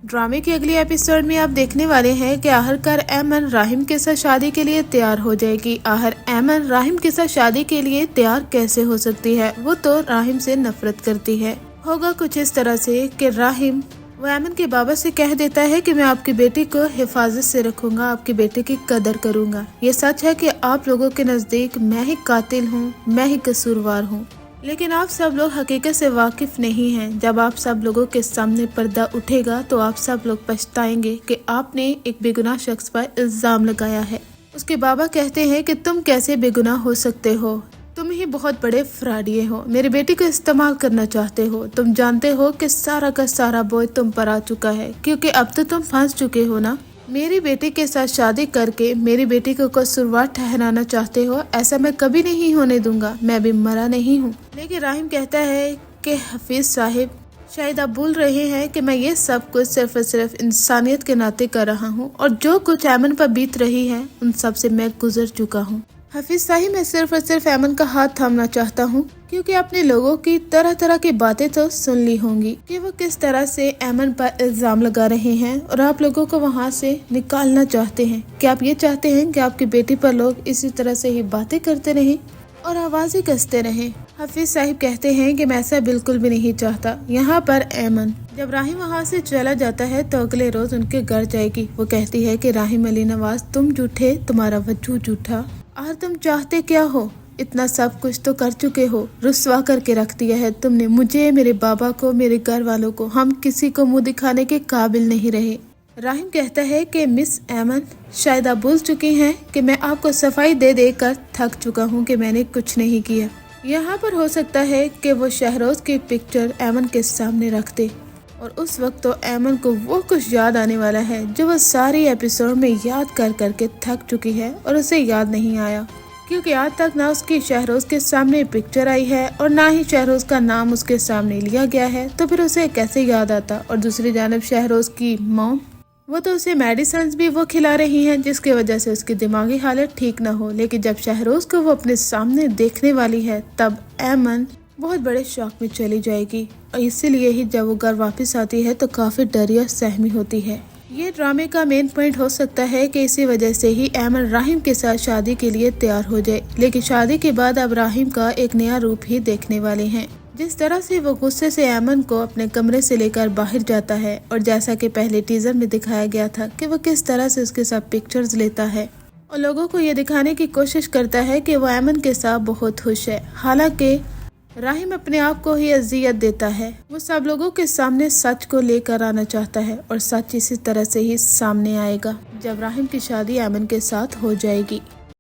ड्रामे की अगली एपिसोड में आप देखने वाले हैं कि आखिरकार ऐमन राहिम के साथ शादी के लिए तैयार हो जाएगी। आखिर ऐमन राहिम के साथ शादी के लिए तैयार कैसे हो सकती है? वो तो राहिम से नफरत करती है। होगा कुछ इस तरह से कि राहिम वो ऐमन के बाबा से कह देता है कि मैं आपकी बेटी को हिफाजत से रखूंगा, आपकी बेटी की कदर करूंगा। ये सच है कि आप लोगों के नजदीक मैं ही कातिल हूँ, मैं ही कसूरवार हूँ, लेकिन आप सब लोग हकीकत से वाकिफ नहीं हैं। जब आप सब लोगों के सामने पर्दा उठेगा तो आप सब लोग पछताएंगे कि आपने एक बेगुनाह शख्स पर इल्जाम लगाया है। उसके बाबा कहते हैं कि तुम कैसे बेगुनाह हो सकते हो, तुम ही बहुत बड़े फ्रॉडिये हो, मेरी बेटी को इस्तेमाल करना चाहते हो। तुम जानते हो कि सारा का सारा बोझ तुम पर आ चुका है, क्योंकि अब तो तुम फंस चुके हो ना। मेरी बेटी के साथ शादी करके मेरी बेटी को कसूरवार ठहराना चाहते हो, ऐसा मैं कभी नहीं होने दूंगा। मैं भी मरा नहीं हूँ। लेकिन राहिम कहता है कि हफीज साहिब, शायद आप भूल रहे हैं कि मैं ये सब कुछ सिर्फ और सिर्फ इंसानियत के नाते कर रहा हूँ, और जो कुछ ऐमन पर बीत रही है उन सब से मैं गुजर चुका हूँ। हफीज साहिब, मैं सिर्फ और सिर्फ ऐमन का हाथ थामना चाहता हूँ, क्योंकि अपने लोगों की तरह तरह की बातें तो सुन ली होंगी कि वो किस तरह से ऐमन पर इल्जाम लगा रहे हैं और आप लोगों को वहाँ से निकालना चाहते हैं। क्या आप ये चाहते हैं कि आपकी बेटी पर लोग इसी तरह से ही बातें करते रहें और आवाजें कसते रहें? हफीज साहिब कहते हैं कि मैं ऐसा बिल्कुल भी नहीं चाहता। यहाँ पर ऐमन जब राहिम वहाँ से चला जाता है तो अगले रोज उनके घर जाएगी। वो कहती है कि राहिम अली नवाज, तुम झूठे, तुम्हारा वजूद झूठा, और तुम चाहते क्या हो? इतना सब कुछ तो कर चुके हो, रुस्वा करके रख दिया है तुमने मुझे, मेरे बाबा को, मेरे घर वालों को। हम किसी को मुंह दिखाने के काबिल नहीं रहे। राहिम कहता है कि मिस ऐमन, शायद आप भूल चुकी हैं कि मैं आपको सफाई दे देकर थक चुका हूं कि मैंने कुछ नहीं किया। यहाँ पर हो सकता है कि वो शहरोज की पिक्चर ऐमन के सामने रख दे, और उस वक्त तो ऐमन को वो कुछ याद आने वाला है जो वो सारी एपिसोड में याद कर करके थक चुकी है और उसे याद नहीं आया, क्योंकि आज तक ना उसकी शहरोज के सामने पिक्चर आई है और ना ही शहरोज का नाम उसके सामने लिया गया है। तो फिर उसे कैसे याद आता? और दूसरी जानब शहरोज की मॉम, वो तो उसे मेडिसिन भी वो खिला रही हैं जिसकी वजह से उसकी दिमागी हालत ठीक ना हो। लेकिन जब शहरोज को वो अपने सामने देखने वाली है तब ऐमन बहुत बड़े शौक में चली जाएगी, और इसीलिए ही जब वो घर वापस आती है तो काफी डरी और सहमी होती है। ये ड्रामे का मेन पॉइंट हो सकता है कि इसी वजह से ही ऐमन राहिम के साथ शादी के लिए तैयार हो जाए। लेकिन शादी के बाद अब राहिम का एक नया रूप ही देखने वाले हैं। जिस तरह से वो गुस्से से ऐमन को अपने कमरे से लेकर बाहर जाता है, और जैसा कि पहले टीजर में दिखाया गया था कि वो किस तरह से उसके साथ पिक्चर्स लेता है और लोगों को ये दिखाने की कोशिश करता है कि वो ऐमन के साथ बहुत खुश है। हालांकि राहिम अपने आप को ही अजियत देता है। वो सब लोगों के सामने सच को लेकर आना चाहता है, और सच इसी तरह से ही सामने आएगा जब राहिम की शादी ऐमन के साथ हो जाएगी।